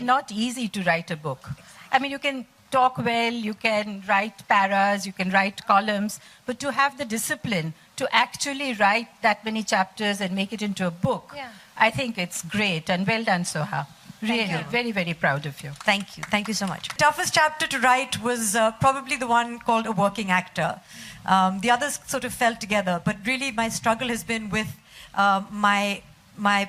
not easy to write a book. I mean, you can talk well, you can write paras, you can write columns, but to have the discipline to actually write that many chapters and make it into a book, I think it's great. And well done, Soha. Really, very, very proud of you. Thank you. Thank you so much. Toughest chapter to write was probably the one called A Working Actor. The others sort of fell together, but really my struggle has been with my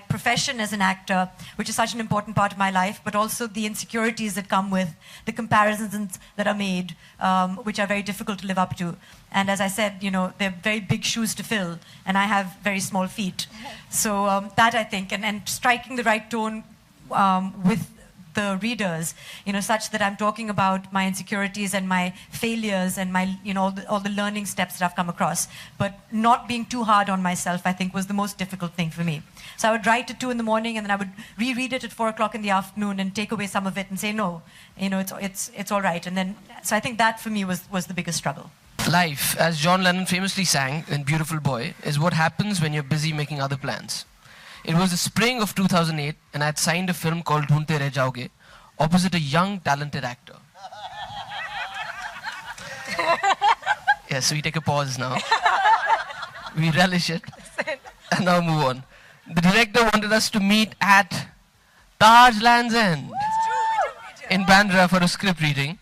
profession as an actor, which is such an important part of my life, but also the insecurities that come with the comparisons that are made, which are very difficult to live up to. And as I said, you know, they're very big shoes to fill, and I have very small feet. So that, I think, and striking the right tone with the readers, you know, such that I'm talking about my insecurities and my failures and my, you know, all the learning steps that I've come across. But not being too hard on myself, I think, was the most difficult thing for me. So I would write at 2 in the morning, and then I would reread it at 4 o'clock in the afternoon and take away some of it and say, no, you know, it's all right. And then, so I think that for me was the biggest struggle. Life, as John Lennon famously sang in Beautiful Boy, is what happens when you're busy making other plans. It was the spring of 2008, and I had signed a film called Dhoondte Reh Jaoge, opposite a young, talented actor. Yeah, so we take a pause now. We relish it, and now move on. The director wanted us to meet at Taj Land's End in Bandra for a script reading.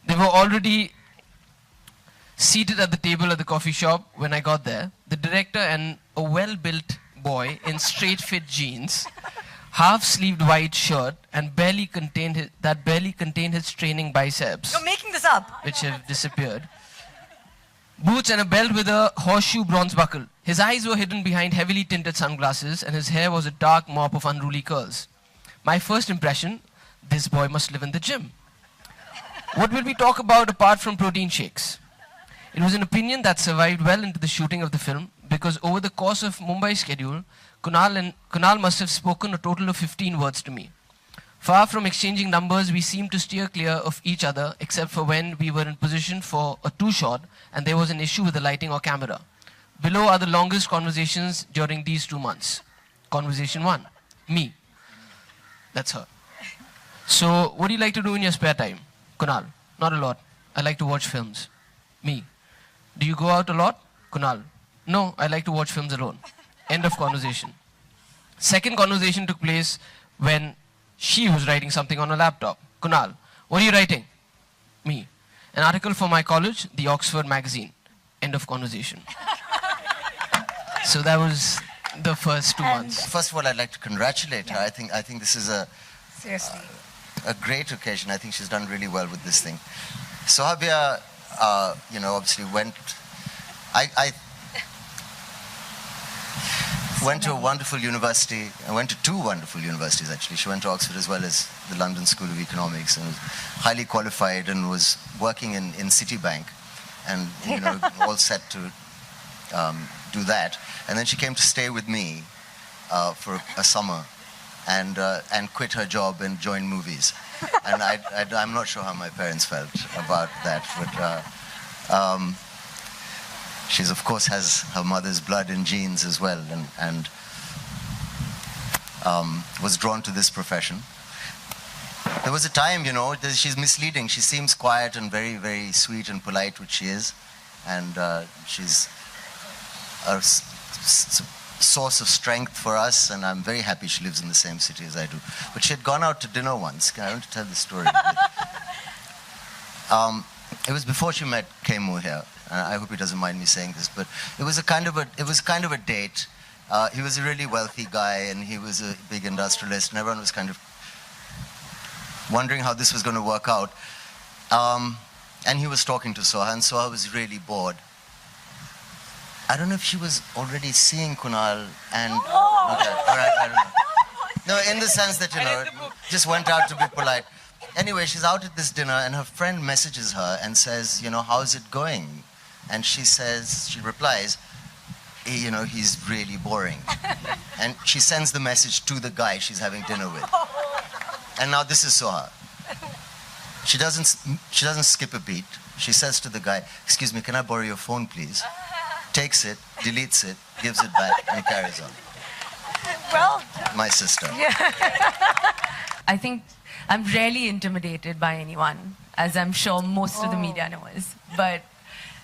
They were already seated at the table at the coffee shop when I got there. The director and a well-built boy in straight-fit jeans, half-sleeved white shirt, and barely contained his training biceps. You're making this up. Which have disappeared. Boots and a belt with a horseshoe bronze buckle. His eyes were hidden behind heavily tinted sunglasses, and his hair was a dark mop of unruly curls. My first impression, this boy must live in the gym. What will we talk about apart from protein shakes? It was an opinion that survived well into the shooting of the film, because over the course of Mumbai's schedule, Kunal must have spoken a total of 15 words to me. Far from exchanging numbers, we seemed to steer clear of each other, except for when we were in position for a two-shot and there was an issue with the lighting or camera. Below are the longest conversations during these 2 months. Conversation 1, me. That's her. So, what do you like to do in your spare time? Kunal, not a lot. I like to watch films. Me. Do you go out a lot? Kunal, no, I like to watch films alone. End of conversation. Second conversation took place when she was writing something on a laptop. Kunal, what are you writing? Me. An article for my college, the Oxford magazine. End of conversation. So that was the first 2 months. First of all, I'd like to congratulate her. I think this is Seriously. a great occasion. I think she's done really well with this thing. Soha, you know, obviously went to a wonderful university. I went to 2 wonderful universities, actually. She went to Oxford as well as the London School of Economics, and was highly qualified and was working in Citibank, and, you know, all set to do that. And then she came to stay with me for a summer and quit her job and join movies. And I'm not sure how my parents felt about that, but she's, of course, has her mother's blood and genes as well, and was drawn to this profession. There was a time, you know, that she's misleading. She seems quiet and very, very sweet and polite, which she is, and she's a source of strength for us, and I'm very happy she lives in the same city as I do. But she had gone out to dinner once. I want to tell the story. It was before she met Kemu here. I hope he doesn't mind me saying this, but it was kind of a date. He was a really wealthy guy, and he was a big industrialist, and everyone was kind of wondering how this was going to work out. And he was talking to Soha, and Soha was really bored. I don't know if she was already seeing Kunal and... Okay, all right, I don't know. No, in the sense that, you know, just went out to be polite. Anyway, she's out at this dinner, and her friend messages her and says, you know, how's it going? And she replies, hey, you know, he's really boring. And she sends the message to the guy she's having dinner with. And now this is Soha. She doesn't skip a beat. She says to the guy, excuse me, can I borrow your phone, please? Takes it, deletes it, gives it back, and carries on. Well, my sister. Yeah. I think I'm rarely intimidated by anyone, as I'm sure most of the media knows. But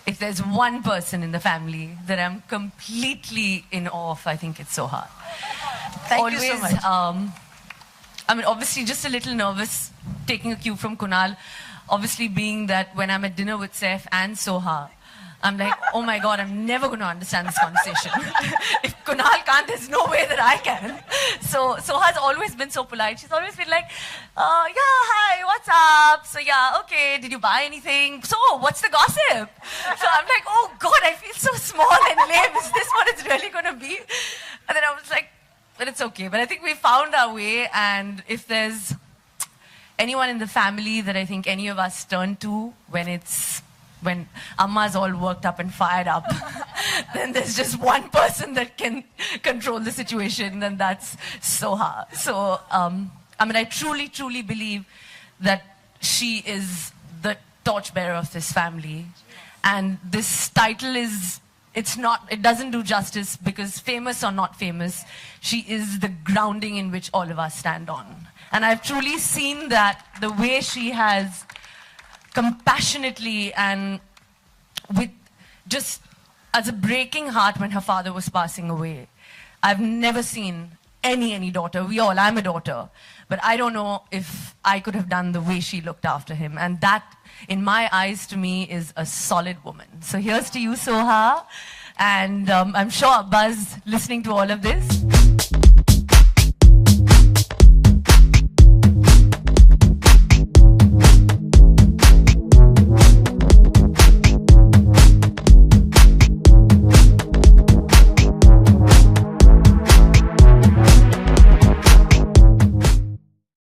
if there's one person in the family that I'm completely in awe of, I think it's Soha. Thank you so much. I mean, obviously, just a little nervous, taking a cue from Kunal. Obviously, being that when I'm at dinner with Saif and Soha, I'm like, oh my God, I'm never going to understand this conversation. If Kunal can't, there's no way that I can. So Soha's always been so polite. She's always been like, yeah, hi, what's up? So yeah, okay, did you buy anything? So what's the gossip? So I'm like, oh God, I feel so small and lame. Is this what it's really going to be? And then I was like, but it's okay. But I think we found our way, and if there's anyone in the family that I think any of us turn to when Amma's all worked up and fired up, then there's just one person that can control the situation, and that's Soha. So, I mean, I truly, truly believe that she is the torchbearer of this family. And this title it doesn't do justice, because famous or not famous, she is the grounding in which all of us stand on. And I've truly seen that the way she has compassionately and with just as a breaking heart when her father was passing away. I've never seen any daughter. I'm a daughter. But I don't know if I could have done the way she looked after him. And that, in my eyes, to me, is a solid woman. So here's to you, Soha. And I'm sure Buzz, listening to all of this.